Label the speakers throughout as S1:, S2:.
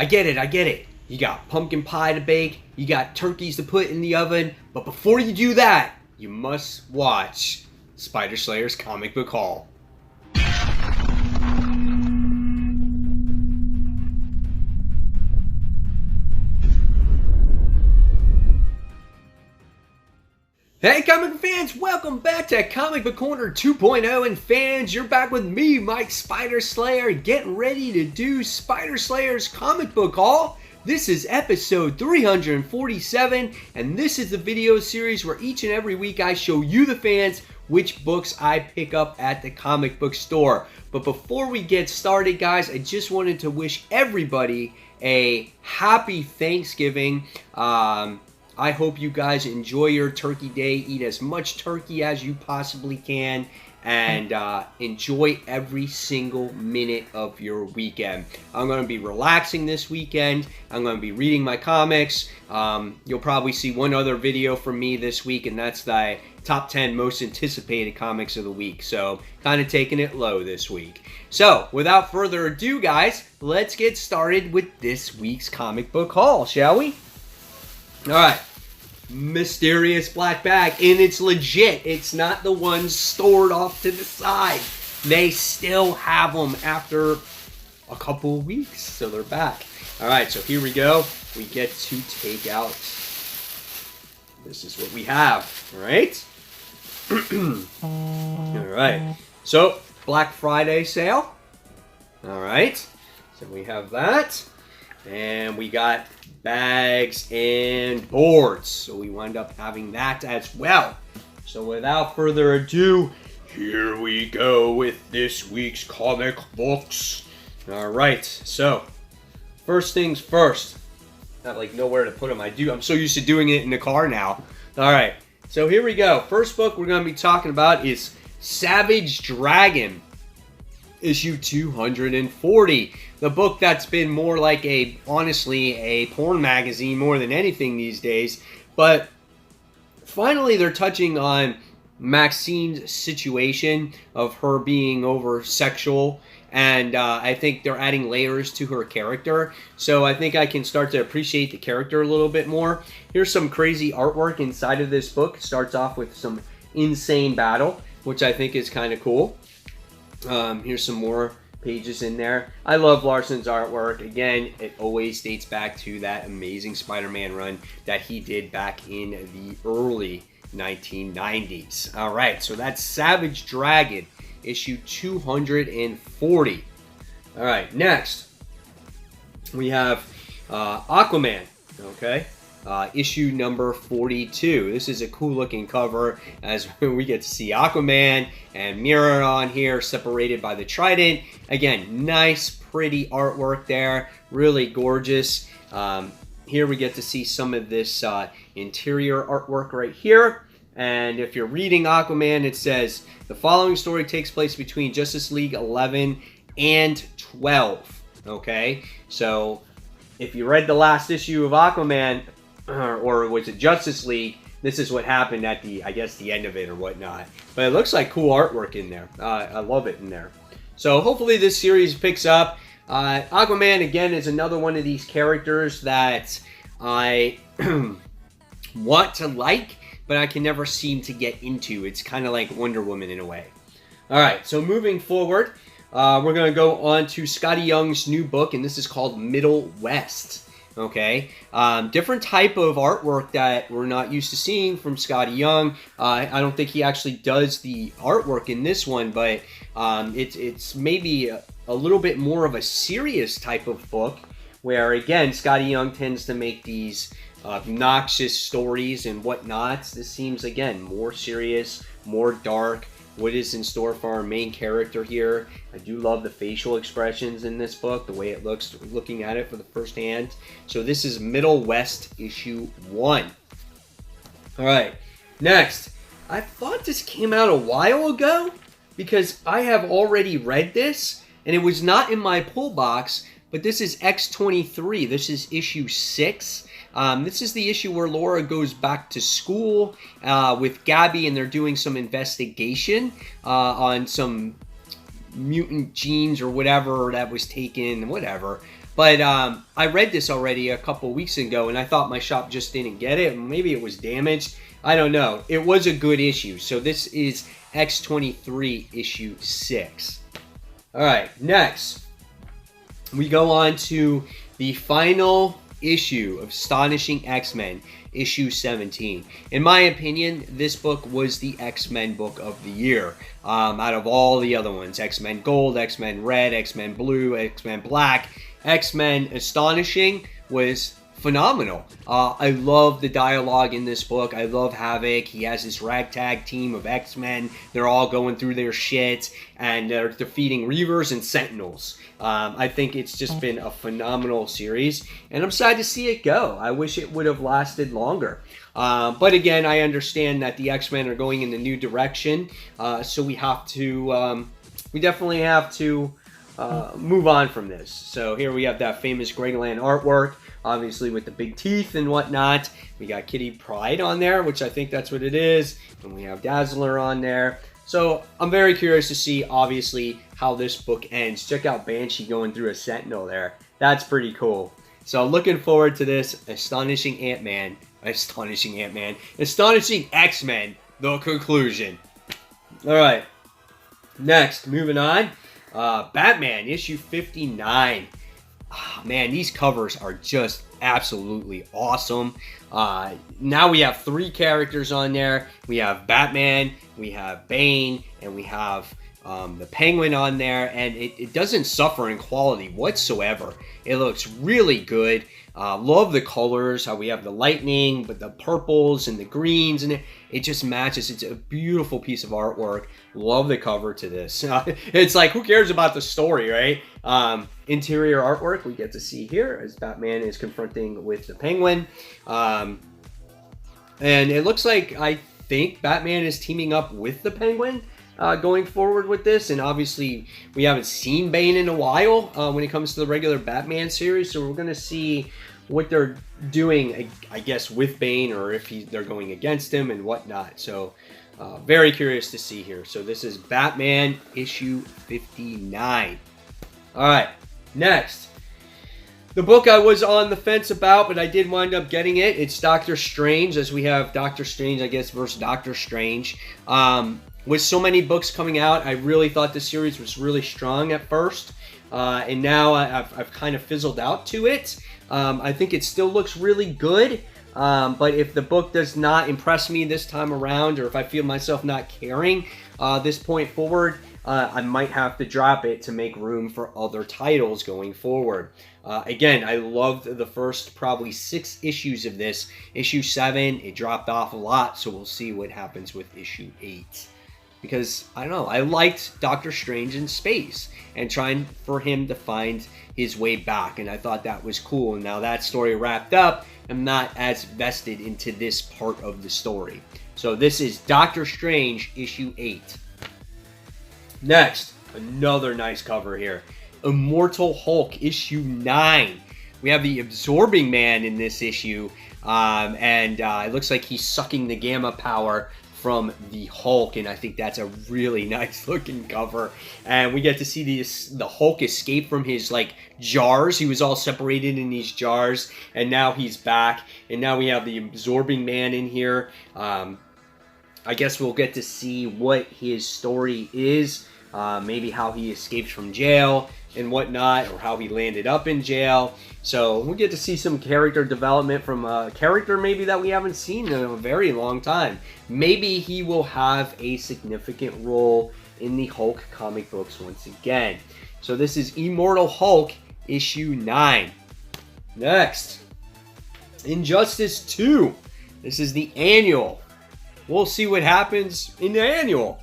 S1: I get it. You got pumpkin pie to bake, you got turkeys to put in the oven, but before you do that, you must watch Spider Slayer's Comic Book Haul. Hey comic book fans, welcome back to Comic Book Corner 2.0, and fans, you're back with me, Mike Spider Slayer, getting ready to do Spider Slayer's Comic Book Haul. This is episode 347, and this is the video series where each and every week I show you, the fans, which books I pick up at the comic book store. But before we get started, guys, I just wanted to wish everybody a happy Thanksgiving. I hope you guys enjoy your turkey day, eat as much turkey as you possibly can, and enjoy every single minute of your weekend. I'm going to be relaxing this weekend. I'm going to be reading my comics. You'll probably see one other video from me this week, and that's the top 10 most anticipated comics of the week. So, kind of taking it low this week. So, without further ado, guys, let's get started with this week's comic book haul, shall we? Alright, mysterious black bag, and it's legit. It's not the ones stored off to the side. They still have them after a couple of weeks, so they're back. Alright, so here we go. We get to take out, this is what we have, alright? Alright, so Black Friday sale. Alright, so we have that, and we got bags and boards, so we wind up having that as well. So without further ado, here we go with this week's comic books. All right, so first things first. Not like nowhere to put them. I'm so used to doing it in the car now. All right, so here we go. First book we're going to be talking about is Savage Dragon, issue 240. The book that's been more like honestly, a porn magazine more than anything these days. But finally, they're touching on Maxine's situation of her being over sexual. And I think they're adding layers to her character. So I think I can start to appreciate the character a little bit more. Here's some crazy artwork inside of this book. It starts off with some insane battle, which I think is kind of cool. Here's some more pages in there. I love Larson's artwork. Again, it always dates back to that amazing Spider-Man run that he did back in the early 1990s. All right, so that's Savage Dragon, issue 240. All right, next we have Aquaman. Okay. Issue number 42. This is a cool looking cover as we get to see Aquaman and Mira on here separated by the trident. Again, nice pretty artwork there, really gorgeous. Here we get to see some of this interior artwork right here. And if you're reading Aquaman, it says the following story takes place between Justice League 11 and 12. Okay, so if you read the last issue of Aquaman, or was it Justice League, this is what happened at the end of it or whatnot. But it looks like cool artwork in there. I love it in there. So hopefully this series picks up. Aquaman, again, is another one of these characters that I want to like, but I can never seem to get into. It's kind of like Wonder Woman in a way. All right, so moving forward, we're going to go on to Scotty Young's new book, and this is called Middle West. Okay, different type of artwork that we're not used to seeing from Scotty Young. I don't think he actually does the artwork in this one, but it's maybe a little bit more of a serious type of book, where again, Scotty Young tends to make these obnoxious stories and whatnot. This seems, again, more serious, more dark. What is in store for our main character here? I do love the facial expressions in this book, the way it looks looking at it for the first hand. So this is Middle West issue 1. All right, next. I thought this came out a while ago because I have already read this and it was not in my pull box, but this is X-23. This is issue 6. This is the issue where Laura goes back to school with Gabby, and they're doing some investigation on some mutant genes or whatever that was taken, whatever. But I read this already a couple weeks ago, and I thought my shop just didn't get it. Maybe it was damaged. I don't know. It was a good issue. So this is X-23 issue 6. All right, next we go on to the final issue of Astonishing X-Men, issue 17. In my opinion, this book was the X-Men book of the year. Out of all the other ones, X-Men Gold, X-Men Red, X-Men Blue, X-Men Black, X-Men Astonishing was phenomenal. I love the dialogue in this book. I love Havoc. He has this ragtag team of X-Men. They're all going through their shit, and they're defeating Reavers and Sentinels. I think it's just been a phenomenal series, and I'm sad to see it go. I wish it would have lasted longer. But again, I understand that the X-Men are going in a new direction, so we have to, we definitely have to move on from this. So here we have that famous Greg Land artwork, obviously with the big teeth and whatnot. We got Kitty Pryde on there, which I think that's what it is, and we have Dazzler on there. So I'm very curious to see, obviously, how this book ends. Check out Banshee going through a Sentinel there. That's pretty cool. So looking forward to this Astonishing X-Men, the conclusion. All right, next, moving on. Batman, issue 59. Oh, man, these covers are just absolutely awesome. Now we have 3 characters on there. We have Batman, we have Bane, and we have the Penguin on there, and it doesn't suffer in quality whatsoever. It looks really good. Love the colors, how we have the lightning, but the purples and the greens, and it just matches. It's a beautiful piece of artwork. Love the cover to this. It's like, who cares about the story, right? Interior artwork we get to see here as Batman is confronting with the Penguin. And it looks like, I think Batman is teaming up with the Penguin going forward with this, and obviously we haven't seen Bane in a while when it comes to the regular Batman series, so we're going to see what they're doing, I guess, with Bane, or if they're going against him and whatnot. So very curious to see here. So this is Batman issue 59. All right, next. The book I was on the fence about, but I did wind up getting it. It's Doctor Strange, as we have Doctor Strange, I guess, versus Doctor Strange. With so many books coming out, I really thought the series was really strong at first. And now I've kind of fizzled out to it. I think it still looks really good. But if the book does not impress me this time around, or if I feel myself not caring this point forward, I might have to drop it to make room for other titles going forward. Again, I loved the first probably 6 issues of this. Issue 7, it dropped off a lot, so we'll see what happens with issue 8. Because, I don't know, I liked Doctor Strange in space and trying for him to find his way back, and I thought that was cool. And now that story wrapped up, I'm not as vested into this part of the story. So this is Doctor Strange issue 8. Next, another nice cover here. Immortal Hulk issue 9. We have the Absorbing Man in this issue, and it looks like he's sucking the gamma power from the Hulk, and I think that's a really nice looking cover. And we get to see the Hulk escape from his like jars. He was all separated in these jars, and now he's back, and now we have the Absorbing Man in here. I guess we'll get to see what his story is, maybe how he escaped from jail and whatnot, or how he landed up in jail. So we get to see some character development from a character maybe that we haven't seen in a very long time. Maybe he will have a significant role in the Hulk comic books once again. So this is Immortal Hulk issue 9. Next, Injustice 2. This is the annual. We'll see what happens in the annual.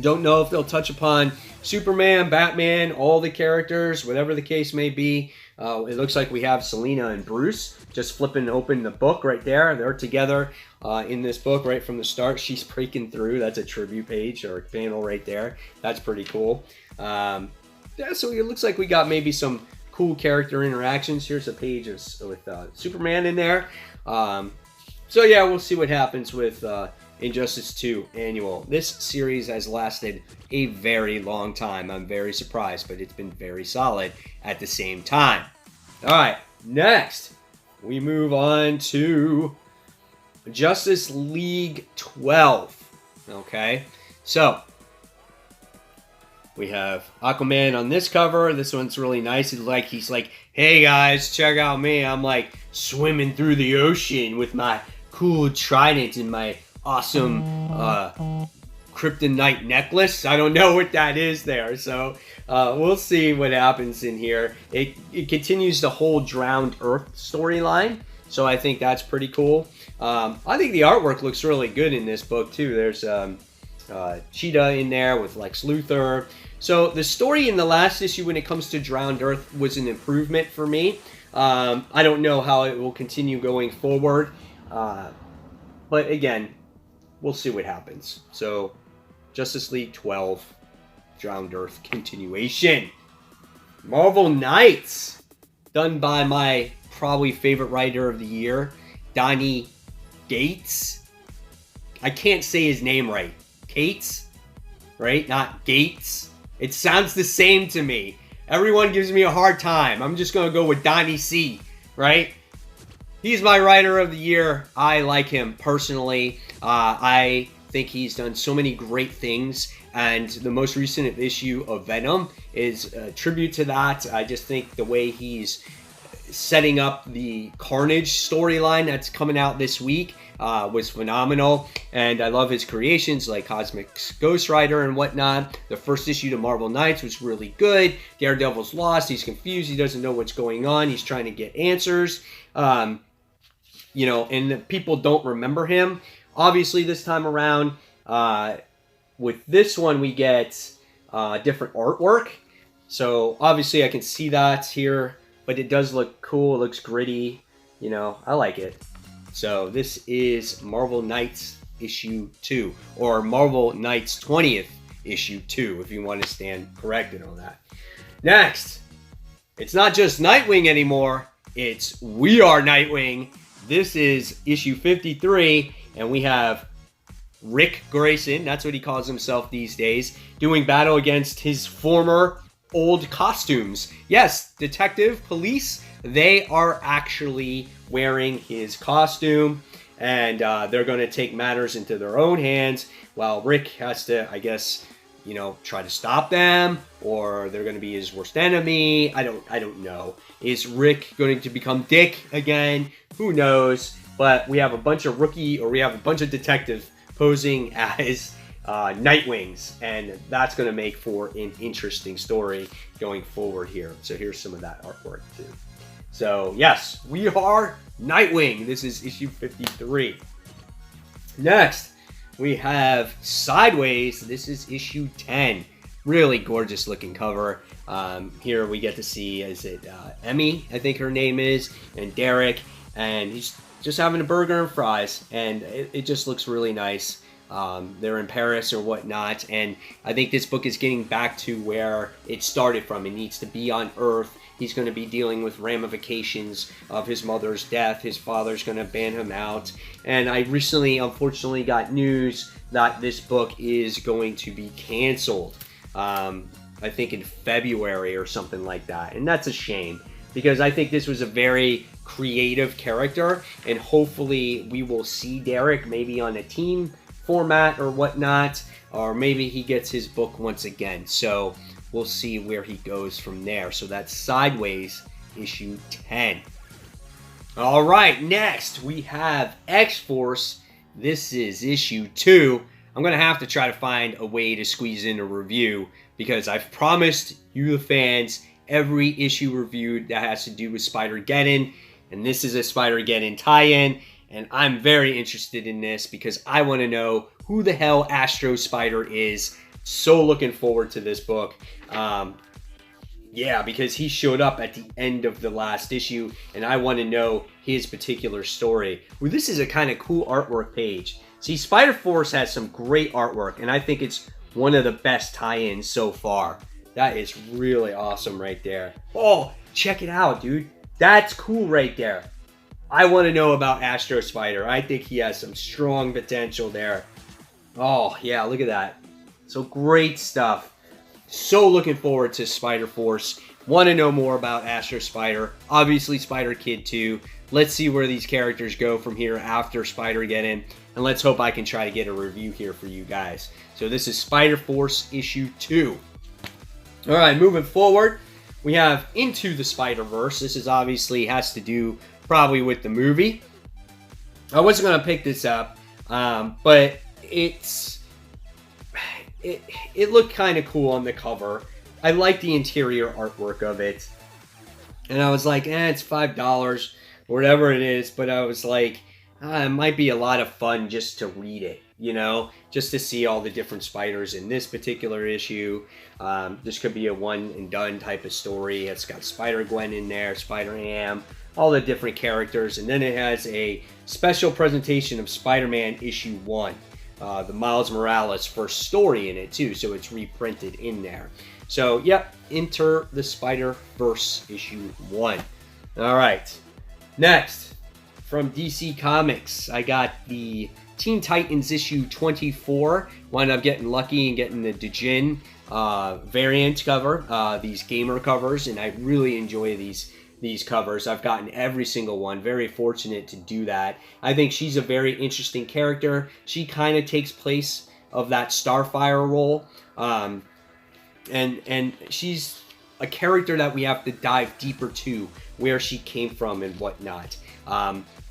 S1: Don't know if they'll touch upon Superman, Batman, all the characters, whatever the case may be. It looks like we have Selena and Bruce just flipping open the book right there. They're together in this book right from the start. She's breaking through. That's a tribute page or panel right there. That's pretty cool. Yeah, so it looks like we got maybe some cool character interactions. Here's a page with Superman in there. So yeah, we'll see what happens with Injustice 2 annual. This series has lasted a very long time. I'm very surprised, but it's been very solid at the same time. All right, next we move on to Justice League 12. Okay, so we have Aquaman on this cover. This one's really nice. It's like he's like, hey guys, check out me. I'm like swimming through the ocean with my cool trident and my awesome kryptonite necklace. I don't know what that is there, so we'll see what happens in here. It continues the whole Drowned Earth storyline, so I think that's pretty cool. I think the artwork looks really good in this book too. There's Cheetah in there with Lex Luthor. So the story in the last issue when it comes to Drowned Earth was an improvement for me. I don't know how it will continue going forward, but again, we'll see what happens. So Justice League 12, Drowned Earth continuation. Marvel Knights, done by my probably favorite writer of the year, Donny Gates. I can't say his name right. Cates, right? Not Gates. It sounds the same to me. Everyone gives me a hard time. I'm just going to go with Donny C, right? He's my writer of the year. I like him personally. I think he's done so many great things, and the most recent issue of Venom is a tribute to that. I just think the way he's setting up the Carnage storyline that's coming out this week was phenomenal, and I love his creations like Cosmic Ghost Rider and whatnot. The first issue to Marvel Knights was really good. Daredevil's lost. He's confused. He doesn't know what's going on. He's trying to get answers. You know, and people don't remember him. Obviously, this time around, with this one, we get different artwork. So, obviously, I can see that here, but it does look cool. It looks gritty. You know, I like it. So, this is Marvel Knights issue 2, or Marvel Knights 20th issue 2, if you want to stand corrected on that. Next, it's not just Nightwing anymore. It's We Are Nightwing. This is issue 53, and we have Rick Grayson, that's what he calls himself these days, doing battle against his former old costumes. Yes, detective, police, they are actually wearing his costume, and they're going to take matters into their own hands, while Rick has to, I guess, you know, try to stop them, or they're going to be his worst enemy. I don't know. Is Rick going to become Dick again? Who knows? But we have a bunch of detectives posing as Nightwings, and that's going to make for an interesting story going forward here. So here's some of that artwork too. So yes, We Are Nightwing. This is issue 53. Next, we have Sideways. This is issue 10. Really gorgeous looking cover. Here we get to see, is it Emmy, I think her name is, and Derek, and he's just having a burger and fries, and it just looks really nice. They're in Paris or whatnot, and I think this book is getting back to where it started from. It needs to be on Earth. He's going to be dealing with ramifications of his mother's death. His father's going to ban him out. And I recently, unfortunately, got news that this book is going to be canceled. I think in February or something like that. And that's a shame, because I think this was a very creative character, and hopefully we will see Derek maybe on a team format or whatnot, or maybe he gets his book once again. So we'll see where he goes from there. So that's Sideways, issue 10. All right, next we have X-Force. This is issue 2. I'm going to have to try to find a way to squeeze in a review, because I've promised you, the fans, every issue reviewed that has to do with Spider-Geddon, and this is a Spider-Geddon tie-in, and I'm very interested in this because I want to know who the hell Astro Spider is. So looking forward to this book. Yeah, because he showed up at the end of the last issue, and I want to know his particular story. Well, this is a kind of cool artwork page. See, Spider-Force has some great artwork, and I think it's one of the best tie-ins so far. That is really awesome right there. Oh, check it out, dude. That's cool right there. I want to know about Astro Spider. I think he has some strong potential there. Oh, yeah, look at that. So great stuff. So looking forward to Spider-Force Want to know more about Astro Spider, obviously Spider-Kid 2. Let's see where these characters go from here after Spider-Geddon, and let's hope I can try to get a review here for you guys. So this is Spider-Force issue 2. All right, moving forward, we have Into the Spider-Verse. This is obviously has to do probably with the movie. I wasn't going to pick this up, but it looked kind of cool on the cover. I like the interior artwork of it. And I was like, it's $5 or whatever it is. But I was like, it might be a lot of fun just to read it, you know, just to see all the different spiders in this particular issue. This could be a one and done type of story. It's got Spider-Gwen in there, Spider-Ham, all the different characters. And then it has a special presentation of Spider-Man issue 1. The Miles Morales first story in it too, so it's reprinted in there. So, yep, Enter the Spider-Verse issue 1. All right, next, from DC Comics, I got the Teen Titans issue 24. Wound up getting lucky and getting the Djinn variant cover, these gamer covers, and I really enjoy these covers. I've gotten every single one. Very fortunate to do that. I think she's a very interesting character. She kind of takes place of that Starfire role. And she's a character that we have to dive deeper to, where she came from and whatnot.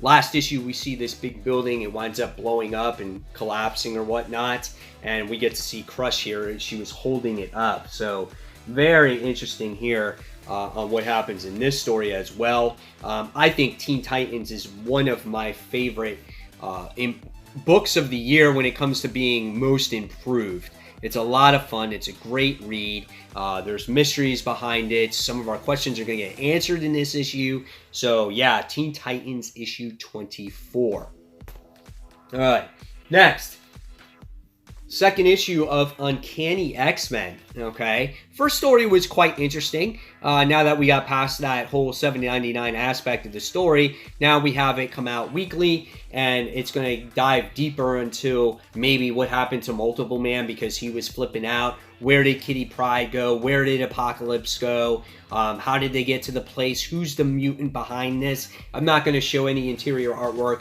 S1: Last issue, we see this big building. It winds up blowing up and collapsing or whatnot. And we get to see Crush here, and she was holding it up. So very interesting here. On what happens in this story as well. I think Teen Titans is one of my favorite books of the year when it comes to being most improved. It's a lot of fun. It's a great read. There's mysteries behind it. Some of our questions are going to get answered in this issue. So yeah, Teen Titans issue 24. All right, next. Second issue of Uncanny X-Men, okay? First story was quite interesting. Now that we got past that whole $7.99 aspect of the story, now we have it come out weekly, and it's going to dive deeper into maybe what happened to Multiple Man because he was flipping out. Where did Kitty Pryde go? Where did Apocalypse go? How did they get to the place? Who's the mutant behind this? I'm not going to show any interior artwork.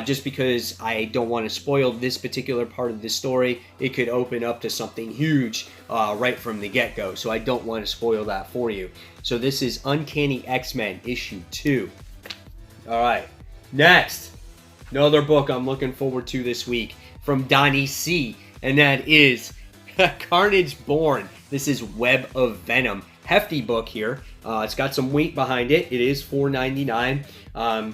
S1: Just because I don't want to spoil this particular part of the story. It could open up to something huge right from the get-go, so I don't want to spoil that for you. So this is Uncanny X-Men issue 2. All right, next, another book I'm looking forward to this week from Donnie C, and that is Carnage Born. This is Web of Venom. Hefty book here. It's got some weight behind it. It is $4.99.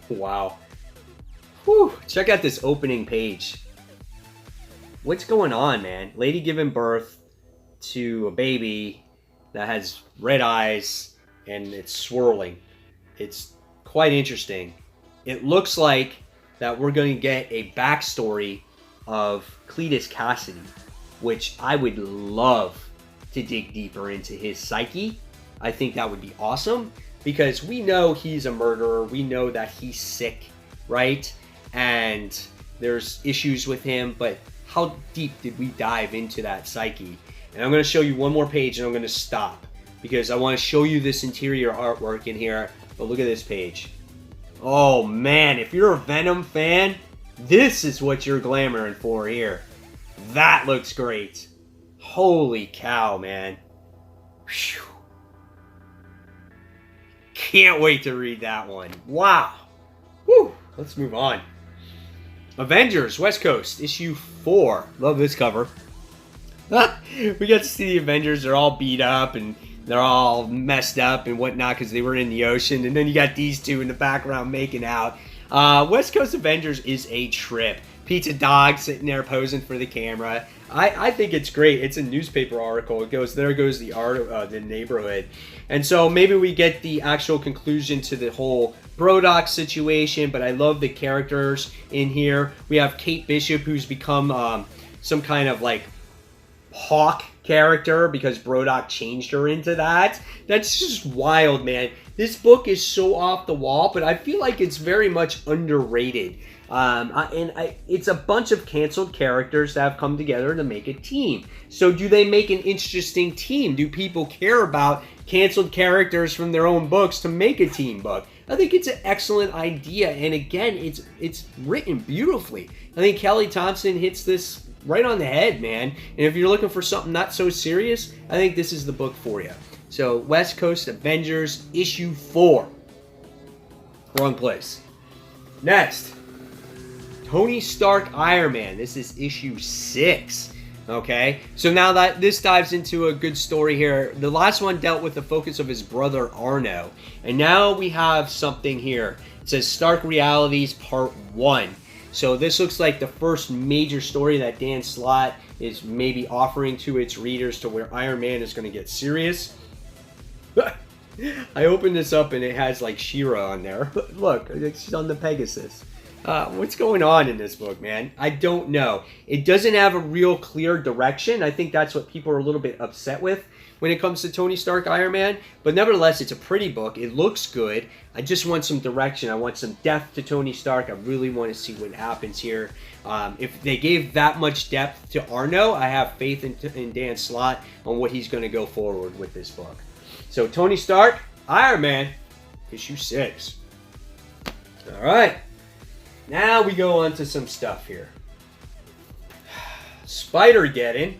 S1: Wow. Whew. Check out this opening page. What's going on, man? Lady giving birth to a baby that has red eyes and it's swirling. It's quite interesting. It looks like that we're going to get a backstory of Cletus Cassidy, which I would love to dig deeper into his psyche. I think that would be awesome. Because we know he's a murderer. We know that he's sick, right? And there's issues with him. But how deep did we dive into that psyche? And I'm going to show you one more page and I'm going to stop. Because I want to show you this interior artwork in here. But look at this page. Oh, man. If you're a Venom fan, this is what you're glamoring for here. That looks great. Holy cow, man. Whew. Can't wait to read that one. Wow. Whew. Let's move on. Avengers West Coast issue 4. Love this cover. We got to see the Avengers. They're all beat up and they're all messed up and whatnot because they were in the ocean. And then you got these two in the background making out. West Coast Avengers is a trip. Pizza Dog sitting there posing for the camera. I think it's great. It's a newspaper article. It goes, there goes the art of the neighborhood. And so maybe we get the actual conclusion to the whole Brodok situation, but I love the characters in here. We have Kate Bishop, who's become some kind of like hawk character because Brodok changed her into that. That's just wild, man. This book is so off the wall, but I feel like it's very much underrated. It's a bunch of canceled characters that have come together to make a team. So do they make an interesting team? Do people care about canceled characters from their own books to make a team book? I think it's an excellent idea, and again, it's written beautifully. I think Kelly Thompson hits this right on the head, man. And if you're looking for something not so serious, I think this is the book for you. So, West Coast Avengers, issue 4. Wrong place. Next, Tony Stark Iron Man. This is issue 6. Okay, so now that this dives into a good story here. The last one dealt with the focus of his brother Arno, and now we have something here. It says Stark Realities Part 1. So this looks like the first major story that Dan Slott is maybe offering to its readers, to where Iron Man is going to get serious. I opened this up and it has like She-Ra on there. Look, she's on the Pegasus. What's going on in this book, man? I don't know. It doesn't have a real clear direction. I think that's what people are a little bit upset with when it comes to Tony Stark Iron Man. But nevertheless, it's a pretty book. It looks good. I just want some direction. I want some depth to Tony Stark. I really want to see what happens here. If they gave that much depth to Arno, I have faith in Dan Slott on what he's going to go forward with this book. So Tony Stark Iron Man, issue 6. All right. Now we go on to some stuff here. Spider-Geddon,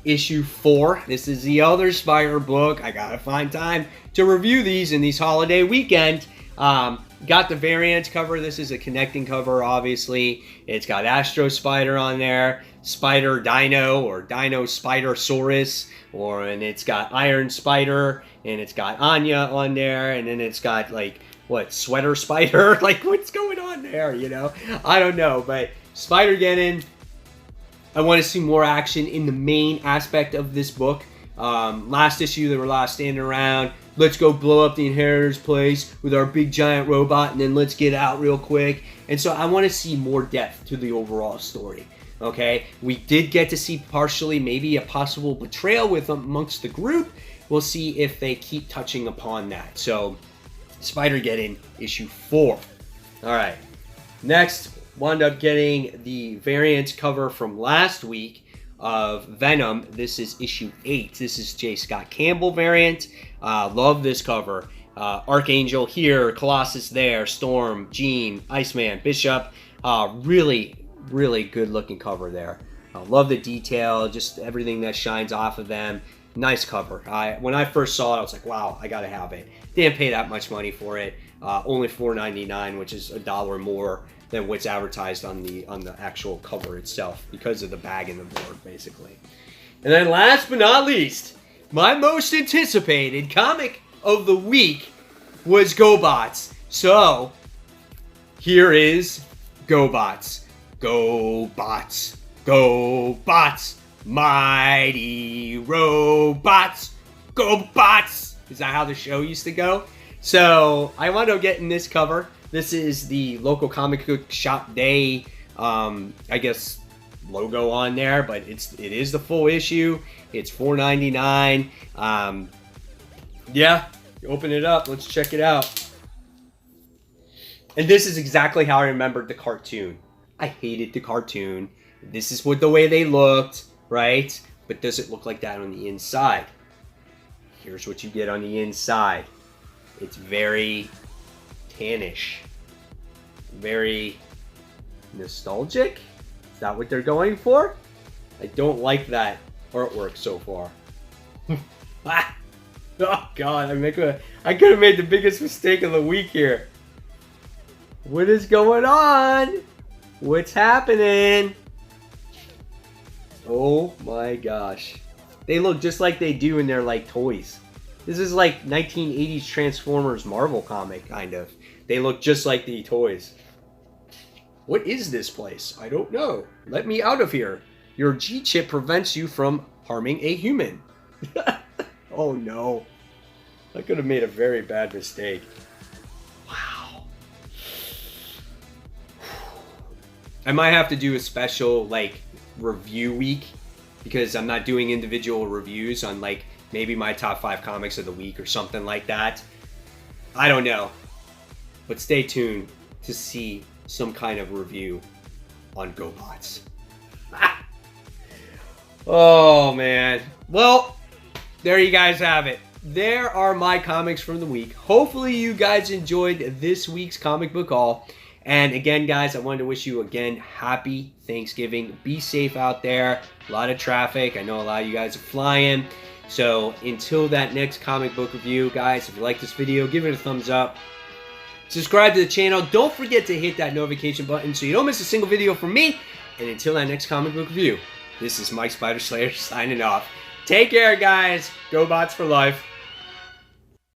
S1: issue 4. This is the other Spider book. I gotta find time to review these in these holiday weekend. Got the variant cover. This is a connecting cover, obviously. It's got Astro Spider on there, Spider Dino or Dino Spider-Saurus, and it's got Iron Spider, and it's got Anya on there, and then it's got like, what, Sweater Spider? Like, what's going on there, you know? I don't know, but Spider-Geddon, I want to see more action in the main aspect of this book. Last issue, they were last standing around. Let's go blow up the Inheritor's place with our big giant robot, and then let's get out real quick. And so I want to see more depth to the overall story. Okay? We did get to see partially maybe a possible betrayal with amongst the group. We'll see if they keep touching upon that. So, Spider-Geddon, issue 4. Alright. Next, wound up getting the variant cover from last week of Venom. This is issue 8. This is J. Scott Campbell variant. Love this cover. Archangel here, Colossus there, Storm, Jean, Iceman, Bishop. Really, really good looking cover there. Love the detail, just everything that shines off of them. Nice cover. When I first saw it, I was like, wow, I gotta have it. Didn't pay that much money for it. Only $4.99, which is $1 more than what's advertised on the actual cover itself because of the bag and the board, basically. And then last but not least, my most anticipated comic of the week was GoBots. So, here is GoBots. GoBots. GoBots. Mighty robots. GoBots. Is that how the show used to go? So, I wound up getting this cover. This is the local comic book shop day, I guess, logo on there, but it is the full issue. It's $4.99. Yeah, you open it up. Let's check it out. And this is exactly how I remembered the cartoon. I hated the cartoon. This is what the way they looked, right? But does it look like that on the inside? Here's what you get on the inside. It's very tannish. Very nostalgic? Is that what they're going for? I don't like that artwork so far. Oh god, I could have made the biggest mistake of the week here. What is going on? What's happening? Oh my gosh. They look just like they do in their like toys. This is like 1980s Transformers Marvel comic, kind of. They look just like the toys. What is this place? I don't know. Let me out of here. Your G-chip prevents you from harming a human. Oh no. I could have made a very bad mistake. Wow. I might have to do a special, like, review week, because I'm not doing individual reviews on, like, maybe my top 5 comics of the week or something like that. I don't know. But stay tuned to see some kind of review on GoBots. Oh, man. Well, there you guys have it. There are my comics from the week. Hopefully you guys enjoyed this week's comic book haul. And again, guys, I wanted to wish you again happy Thanksgiving. Be safe out there. A lot of traffic. I know a lot of you guys are flying. So until that next comic book review, guys, if you like this video, give it a thumbs up. Subscribe to the channel. Don't forget to hit that notification button so you don't miss a single video from me. And until that next comic book review, this is Mike Spider Slayer signing off. Take care, guys. Go Bots for life.